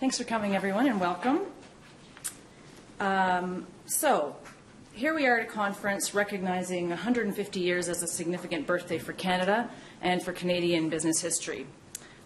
Thanks for coming, everyone, and welcome. So, here we are at a conference recognizing 150 years as a significant birthday for Canada and for Canadian business history.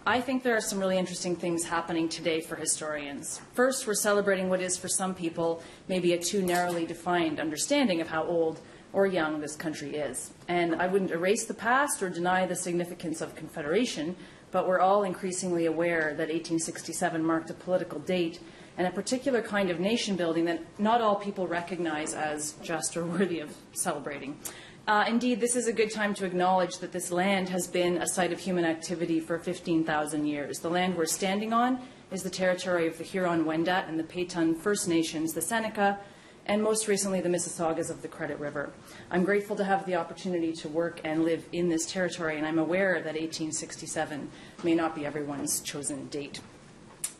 I think there are some really interesting things happening today for historians. First, we're celebrating what is, for some people, maybe a too narrowly defined understanding of how old or young this country is. And I wouldn't erase the past or deny the significance of Confederation, but we're all increasingly aware that 1867 marked a political date and a particular kind of nation building that not all people recognize as just or worthy of celebrating. Indeed, this is a good time to acknowledge that this land has been a site of human activity for 15,000 years. The land we're standing on is the territory of the Huron-Wendat and the Peyton First Nations, the Seneca, and most recently the Mississaugas of the Credit River. I'm grateful to have the opportunity to work and live in this territory, and I'm aware that 1867 may not be everyone's chosen date.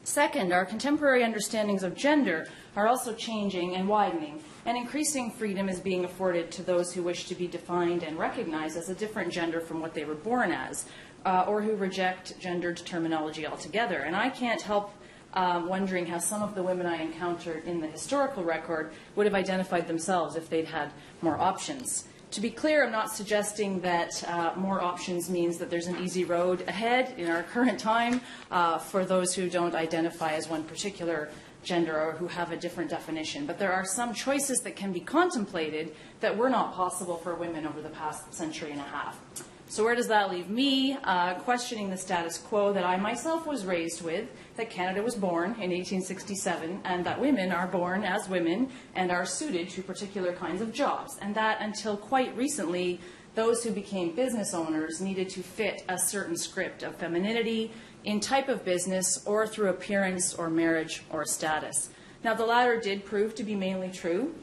Second, our contemporary understandings of gender are also changing and widening, and increasing freedom is being afforded to those who wish to be defined and recognized as a different gender from what they were born as, or who reject gendered terminology altogether. And I can't help wondering how some of the women I encountered in the historical record would have identified themselves if they'd had more options. To be clear, I'm not suggesting that more options means that there's an easy road ahead in our current time for those who don't identify as one particular gender or who have a different definition. But there are some choices that can be contemplated that were not possible for women over the past century and a half. So where does that leave me? Questioning the status quo that I myself was raised with, that Canada was born in 1867, and that women are born as women and are suited to particular kinds of jobs, and that until quite recently, those who became business owners needed to fit a certain script of femininity in type of business or through appearance or marriage or status. Now, the latter did prove to be mainly true.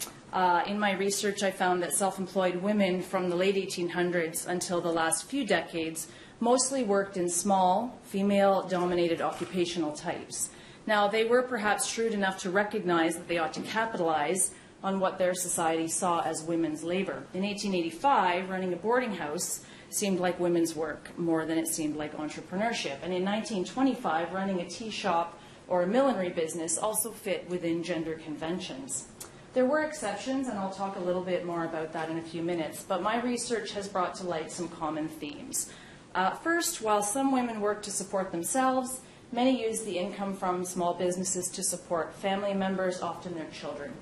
In my research, I found that self-employed women from the late 1800s until the last few decades mostly worked in small, female-dominated occupational types. Now, they were perhaps shrewd enough to recognize that they ought to capitalize on what their society saw as women's labor. In 1885, running a boarding house seemed like women's work more than it seemed like entrepreneurship. And in 1925, running a tea shop or a millinery business also fit within gender conventions. There were exceptions, and I'll talk a little bit more about that in a few minutes, but my research has brought to light some common themes. First, while some women work to support themselves, many use the income from small businesses to support family members, often their children.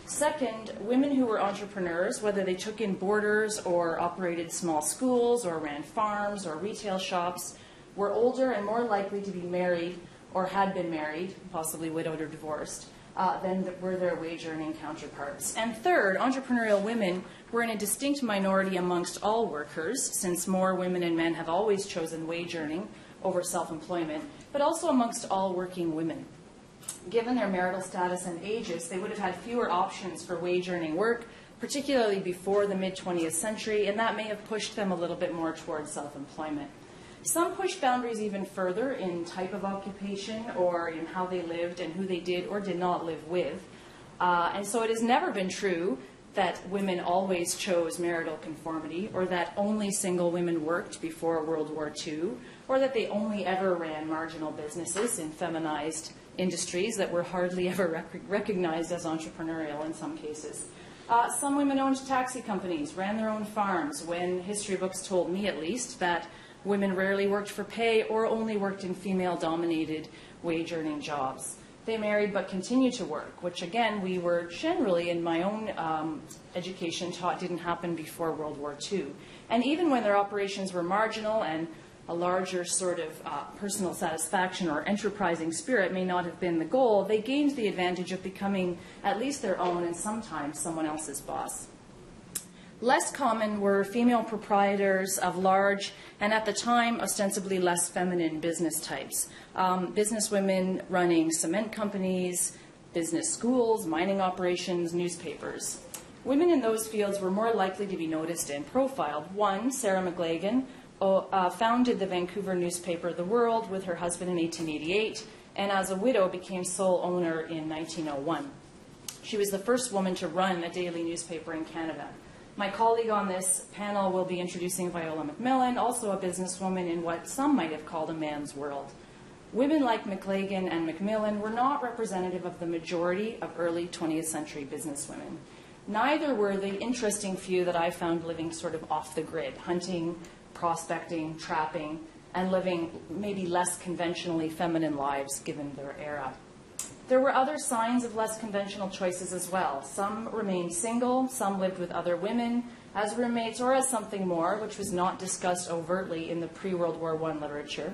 Second, women who were entrepreneurs, whether they took in boarders or operated small schools or ran farms or retail shops, were older and more likely to be married or had been married, possibly widowed or divorced, than were their wage-earning counterparts. And third, entrepreneurial women were in a distinct minority amongst all workers, since more women and men have always chosen wage-earning over self-employment, but also amongst all working women. Given their marital status and ages, they would have had fewer options for wage-earning work, particularly before the mid-20th century, and that may have pushed them a little bit more towards self-employment. Some pushed boundaries even further in type of occupation or in how they lived and who they did or did not live with. And so it has never been true that women always chose marital conformity, or that only single women worked before World War II, or that they only ever ran marginal businesses in feminized industries that were hardly ever recognized as entrepreneurial in some cases. Some women owned taxi companies, ran their own farms, when history books told me at least that women rarely worked for pay or only worked in female-dominated wage-earning jobs. They married but continued to work, which again we were generally, in my own education, taught didn't happen before World War II. And even when their operations were marginal and a larger sort of personal satisfaction or enterprising spirit may not have been the goal, they gained the advantage of becoming at least their own and sometimes someone else's boss. Less common were female proprietors of large and, at the time, ostensibly less feminine business types. Businesswomen running cement companies, business schools, mining operations, newspapers. Women in those fields were more likely to be noticed and profiled. One, Sarah McLagan, founded the Vancouver newspaper The World with her husband in 1888, and as a widow became sole owner in 1901. She was the first woman to run a daily newspaper in Canada. My colleague on this panel will be introducing Viola McMillan, also a businesswoman in what some might have called a man's world. women like McLagan and Macmillan were not representative of the majority of early 20th century businesswomen. Neither were the interesting few that I found living sort of off the grid, hunting, prospecting, trapping, and living maybe less conventionally feminine lives given their era. There were other signs of less conventional choices as well. Some remained single, some lived with other women as roommates or as something more, which was not discussed overtly in the pre-World War I literature.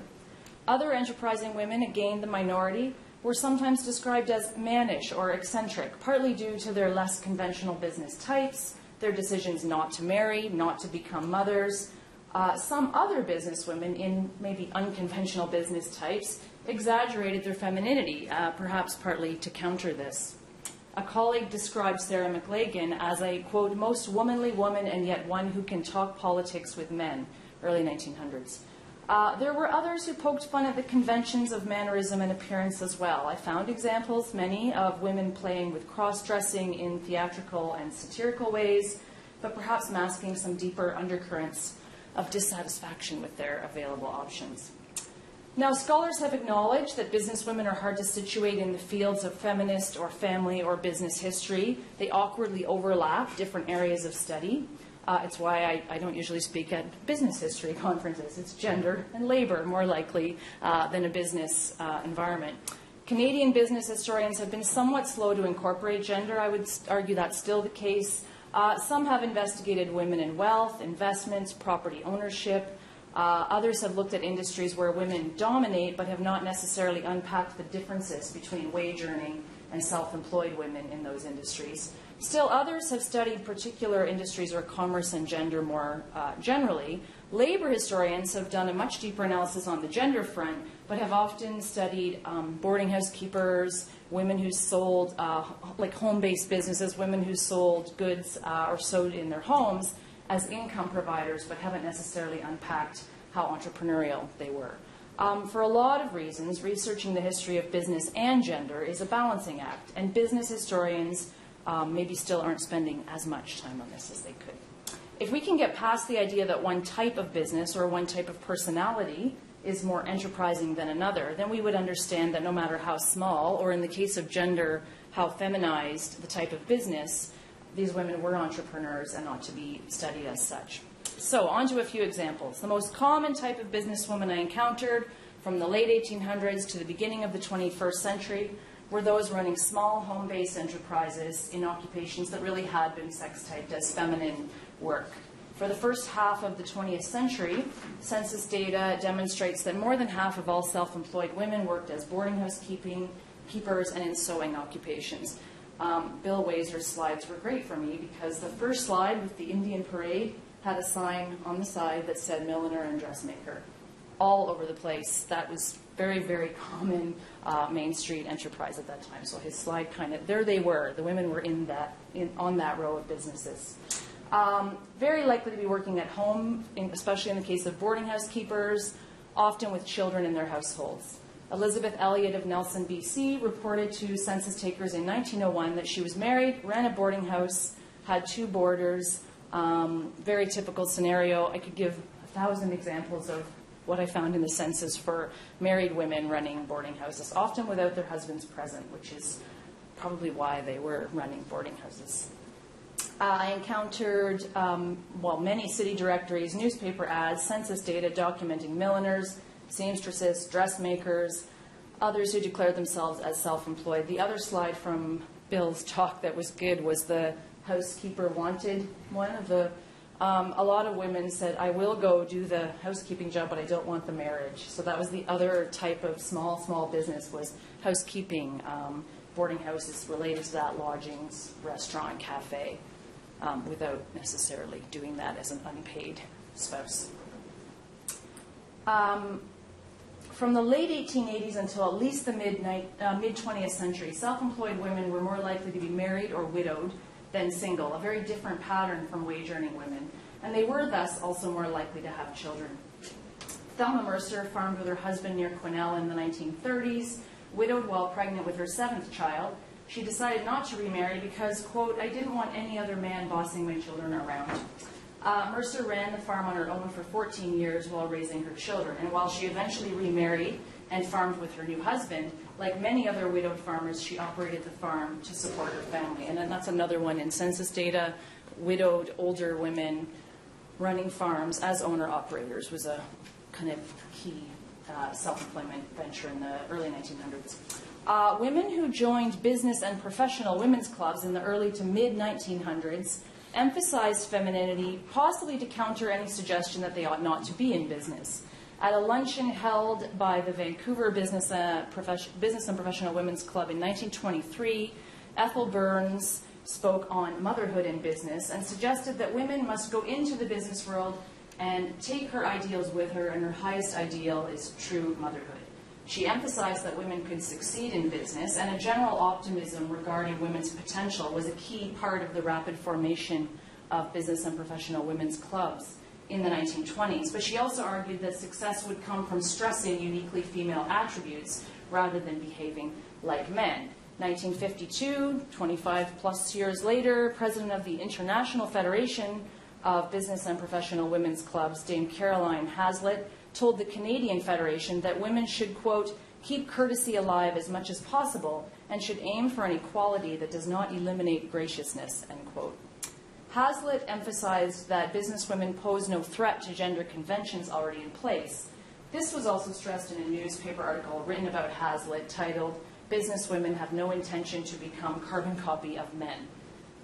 Other enterprising women, again the minority, were sometimes described as mannish or eccentric, partly due to their less conventional business types, their decisions not to marry, not to become mothers. Some other businesswomen in maybe unconventional business types exaggerated their femininity, perhaps partly to counter this. A colleague described Sarah McLagan as a, quote, most womanly woman and yet one who can talk politics with men, early 1900s. There were others who poked fun at the conventions of mannerism and appearance as well. I found examples, many, of women playing with cross-dressing in theatrical and satirical ways, but perhaps masking some deeper undercurrents of dissatisfaction with their available options. Now, scholars have acknowledged that businesswomen are hard to situate in the fields of feminist or family or business history. They awkwardly overlap different areas of study. It's why I don't usually speak at business history conferences. It's gender and labor more likely than a business environment. Canadian business historians have been somewhat slow to incorporate gender. I would argue that's still the case. Some have investigated women in wealth, investments, property ownership. Others have looked at industries where women dominate but have not necessarily unpacked the differences between wage earning and self-employed women in those industries. Still, others have studied particular industries or commerce and gender more generally. Labor historians have done a much deeper analysis on the gender front, but have often studied boarding house keepers, women who sold, like home-based businesses, women who sold goods or sewed in their homes as income providers, but haven't necessarily unpacked how entrepreneurial they were. For a lot of reasons, researching the history of business and gender is a balancing act, and business historians maybe still aren't spending as much time on this as they could. If we can get past the idea that one type of business or one type of personality is more enterprising than another, then we would understand that no matter how small, or in the case of gender, how feminized the type of business, these women were entrepreneurs and ought to be studied as such. So, on to a few examples. The most common type of businesswoman I encountered from the late 1800s to the beginning of the 21st century were those running small home-based enterprises in occupations that really had been sex-typed as feminine work. For the first half of the 20th century, census data demonstrates that more than half of all self-employed women worked as boarding house keepers and in sewing occupations. Bill Waser's slides were great for me because the first slide with the Indian parade had a sign on the side that said milliner and dressmaker all over the place. That was very, very common Main Street enterprise at that time. So his slide kind of, there they were. The women were on that row of businesses. Very likely to be working at home, especially in the case of boarding house keepers, often with children in their households. Elizabeth Elliott of Nelson, BC, reported to census takers in 1901 that she was married, ran a boarding house, had 2 boarders. Very typical scenario. I could give 1,000 examples of what I found in the census for married women running boarding houses, often without their husbands present, which is probably why they were running boarding houses. I encountered, many city directories, newspaper ads, census data documenting milliners, seamstresses, dressmakers, others who declared themselves as self-employed. The other slide from Bill's talk that was good was the housekeeper wanted one of the a lot of women said, I will go do the housekeeping job, but I don't want the marriage. So that was the other type of small business, was housekeeping. Boarding houses related to that, lodgings, restaurant, cafe, without necessarily doing that as an unpaid spouse. From the late 1880s until at least the mid-20th century, self-employed women were more likely to be married or widowed than single, a very different pattern from wage-earning women. And they were thus also more likely to have children. Thelma Mercer farmed with her husband near Quesnel in the 1930s. Widowed while pregnant with her 7th child, she decided not to remarry because, quote, I didn't want any other man bossing my children around. Mercer ran the farm on her own for 14 years while raising her children. And while she eventually remarried and farmed with her new husband. Like many other widowed farmers, she operated the farm to support her family. And then that's another one in census data. Widowed older women running farms as owner-operators was a kind of key self-employment venture in the early 1900s. Women who joined business and professional women's clubs in the early to mid-1900s emphasized femininity, possibly to counter any suggestion that they ought not to be in business. At a luncheon held by the Vancouver Business and Professional Women's Club in 1923, Ethel Burns spoke on motherhood in business and suggested that women must go into the business world and take her ideals with her, and her highest ideal is true motherhood. She emphasized that women could succeed in business, and a general optimism regarding women's potential was a key part of the rapid formation of business and professional women's clubs in the 1920s. But she also argued that success would come from stressing uniquely female attributes rather than behaving like men. 1952, 25 plus years later, president of the International Federation of Business and Professional Women's Clubs, Dame Caroline Hazlitt, told the Canadian Federation that women should, quote, keep courtesy alive as much as possible and should aim for an equality that does not eliminate graciousness, end quote. Hazlitt emphasized that businesswomen pose no threat to gender conventions already in place. This was also stressed in a newspaper article written about Hazlitt titled, Businesswomen Have No Intention to Become Carbon Copy of Men.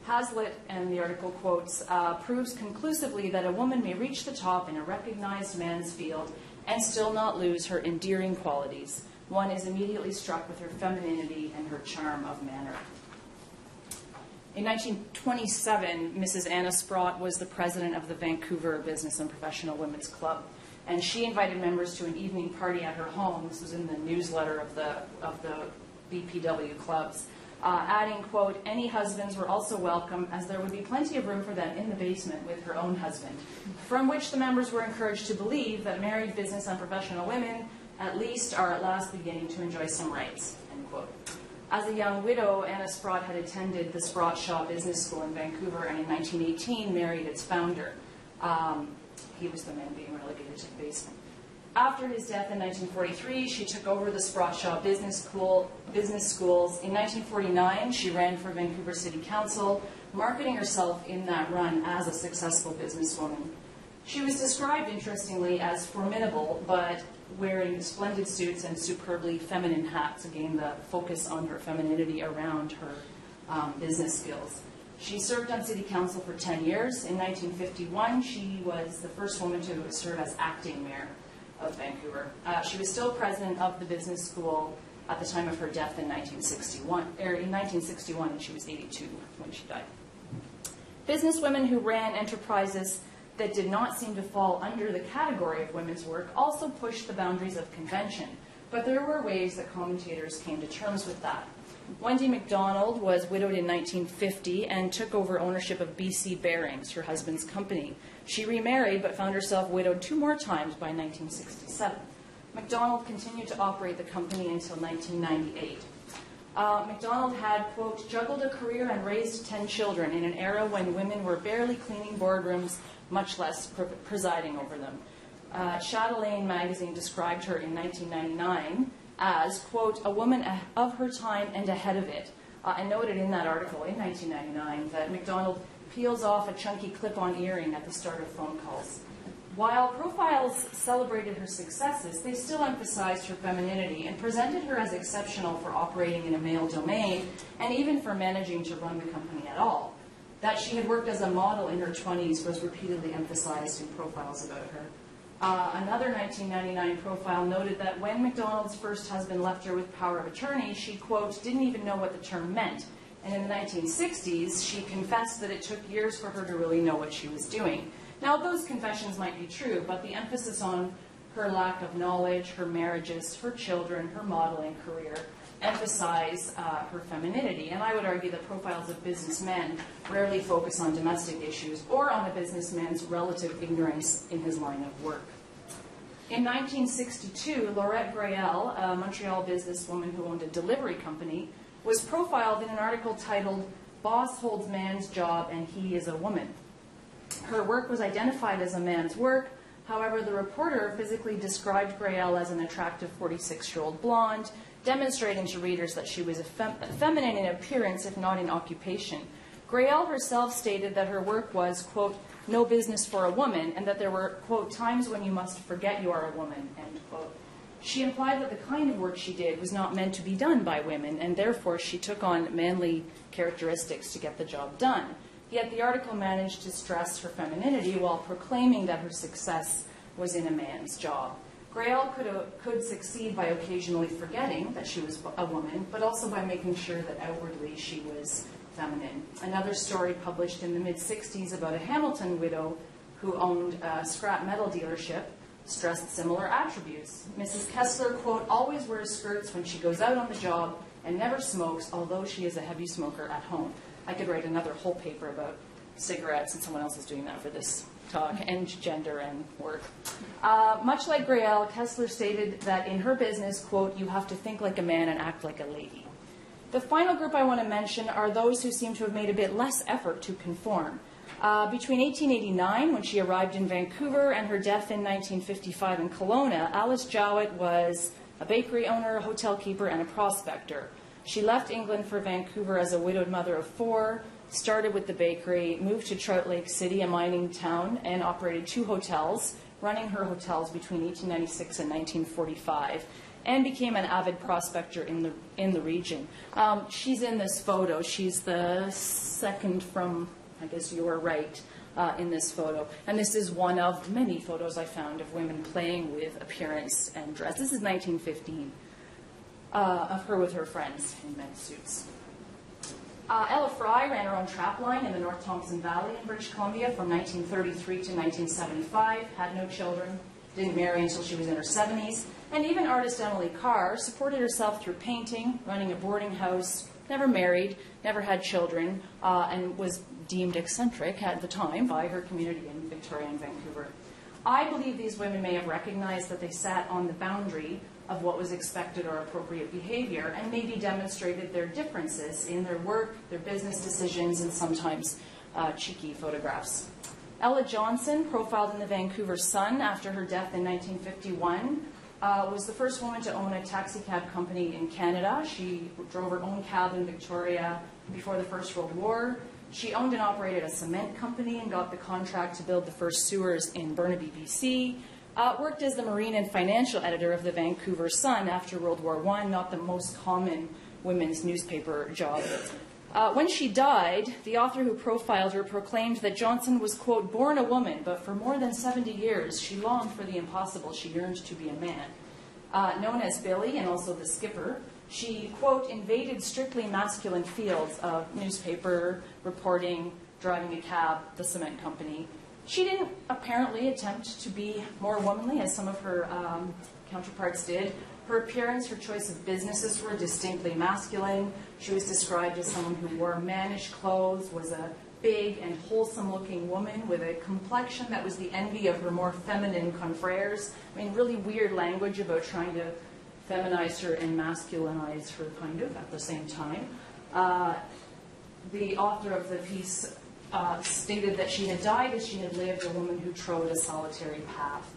Hazlitt, and the article quotes, proves conclusively that a woman may reach the top in a recognized man's field and still not lose her endearing qualities. One is immediately struck with her femininity and her charm of manner. In 1927, Mrs. Anna Sprott was the president of the Vancouver Business and Professional Women's Club, and she invited members to an evening party at her home. This was in the newsletter of the BPW clubs. Adding, quote, any husbands were also welcome, as there would be plenty of room for them in the basement with her own husband, from which the members were encouraged to believe that married business and professional women at least are at last beginning to enjoy some rights, end quote. As a young widow, Anna Sprott had attended the Sprott Shaw Business School in Vancouver and in 1918 married its founder. He was the man being relegated to the basement. After his death in 1943, she took over the Sprott Shaw Business Schools. In 1949, she ran for Vancouver City Council, marketing herself in that run as a successful businesswoman. She was described, interestingly, as formidable, but wearing splendid suits and superbly feminine hats, again, the focus on her femininity around her business skills. She served on City Council for 10 years. In 1951, she was the first woman to serve as acting mayor of Vancouver. She was still president of the business school at the time of her death in 1961, and she was 82 when she died. Businesswomen who ran enterprises that did not seem to fall under the category of women's work also pushed the boundaries of convention, but there were ways that commentators came to terms with that. Wendy MacDonald was widowed in 1950 and took over ownership of BC Bearings, her husband's company. She remarried but found herself widowed 2 more times by 1967. MacDonald continued to operate the company until 1998. MacDonald had, quote, juggled a career and raised 10 children in an era when women were barely cleaning boardrooms, much less presiding over them. Chatelaine magazine described her in 1999 as, quote, a woman of her time and ahead of it. And noted in that article in 1999 that MacDonald peels off a chunky clip-on earring at the start of phone calls. While profiles celebrated her successes, they still emphasized her femininity and presented her as exceptional for operating in a male domain and even for managing to run the company at all. That she had worked as a model in her 20s was repeatedly emphasized in profiles about her. Another 1999 profile noted that when MacDonald's first husband left her with power of attorney, she, quote, didn't even know what the term meant. And in the 1960s, she confessed that it took years for her to really know what she was doing. Now, those confessions might be true, but the emphasis on her lack of knowledge, her marriages, her children, her modeling career emphasize her femininity. And I would argue that profiles of businessmen rarely focus on domestic issues or on a businessman's relative ignorance in his line of work. In 1962, Loretta Grail, a Montreal businesswoman who owned a delivery company, was profiled in an article titled, Boss Holds Man's Job and He is a Woman. Her work was identified as a man's work, However, the reporter physically described Grail as an attractive 46-year-old blonde, demonstrating to readers that she was feminine in appearance, if not in occupation. Grail herself stated that her work was, quote, no business for a woman, and that there were, quote, times when you must forget you are a woman, end quote. She implied that the kind of work she did was not meant to be done by women, and therefore she took on manly characteristics to get the job done. Yet the article managed to stress her femininity while proclaiming that her success was in a man's job. Grail could succeed by occasionally forgetting that she was a woman, but also by making sure that outwardly she was feminine. Another story published in the mid-60s about a Hamilton widow who owned a scrap metal dealership stressed similar attributes. Mrs. Kessler, quote, always wears skirts when she goes out on the job and never smokes, although she is a heavy smoker at home. I could write another whole paper about cigarettes, and someone else is doing that for this talk, and gender and work. Much like Grail, Kessler stated that in her business, quote, you have to think like a man and act like a lady. The final group I want to mention are those who seem to have made a bit less effort to conform. Between 1889, when she arrived in Vancouver, and her death in 1955 in Kelowna, Alice Jowett was a bakery owner, a hotel keeper, and a prospector. She left England for Vancouver as a widowed mother of 4, started with the bakery, moved to Trout Lake City, a mining town, and operated 2 hotels, running her hotels between 1896 and 1945, and became an avid prospector in the region. She's in this photo. She's the second from, I guess, your right in this photo. And this is one of many photos I found of women playing with appearance and dress. This is 1915, of her with her friends in men's suits. Ella Fry ran her own trap line in the North Thompson Valley in British Columbia from 1933 to 1975, had no children, didn't marry until she was in her 70s, and even artist Emily Carr supported herself through painting, running a boarding house, never married, never had children, and was deemed eccentric at the time by her community in Victoria and Vancouver. I believe these women may have recognized that they sat on the boundary of what was expected or appropriate behavior, and maybe demonstrated their differences in their work, their business decisions, and sometimes cheeky photographs. Ella Johnson, profiled in the Vancouver Sun after her death in 1951, was the first woman to own a taxi cab company in Canada. She drove her own cab in Victoria before the First World War. She owned and operated a cement company and got the contract to build the first sewers in Burnaby, BC. Worked as the marine and financial editor of the Vancouver Sun after World War I, not the most common women's newspaper job. When she died, the author who profiled her proclaimed that Johnson was, quote, born a woman, but for more than 70 years she longed for the impossible. She yearned to be a man. Known as Billy and also the Skipper, she, quote, invaded strictly masculine fields of newspaper, reporting, driving a cab, the cement company. She didn't apparently attempt to be more womanly, as some of her counterparts did. Her appearance, her choice of businesses were distinctly masculine. She was described as someone who wore mannish clothes, was a big and wholesome-looking woman with a complexion that was the envy of her more feminine confreres. I mean, really weird language about trying to feminize her and masculinize her, kind of, at the same time. The author of the piece stated that she had died as she had lived, a woman who trod a solitary path.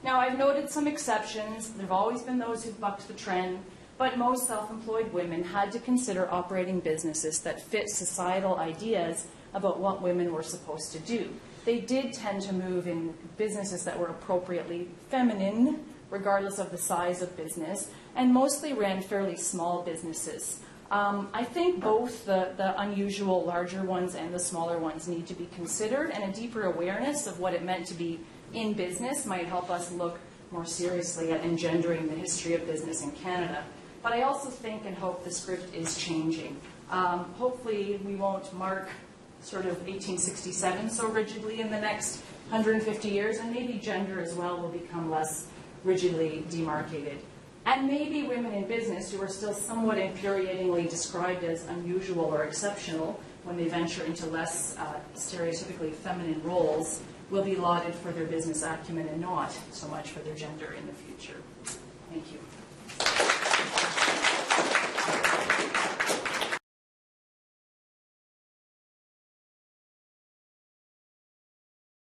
Now, I've noted some exceptions. There have always been those who've bucked the trend, but most self-employed women had to consider operating businesses that fit societal ideas about what women were supposed to do. They did tend to move in businesses that were appropriately feminine, regardless of the size of business, and mostly ran fairly small businesses. I think both the unusual larger ones and the smaller ones need to be considered, and a deeper awareness of what it meant to be in business might help us look more seriously at engendering the history of business in Canada. But I also think and hope the script is changing. Hopefully we won't mark sort of 1867 so rigidly in the next 150 years, and maybe gender as well will become less rigidly demarcated. And maybe women in business who are still somewhat infuriatingly described as unusual or exceptional when they venture into less stereotypically feminine roles will be lauded for their business acumen and not so much for their gender in the future. Thank you.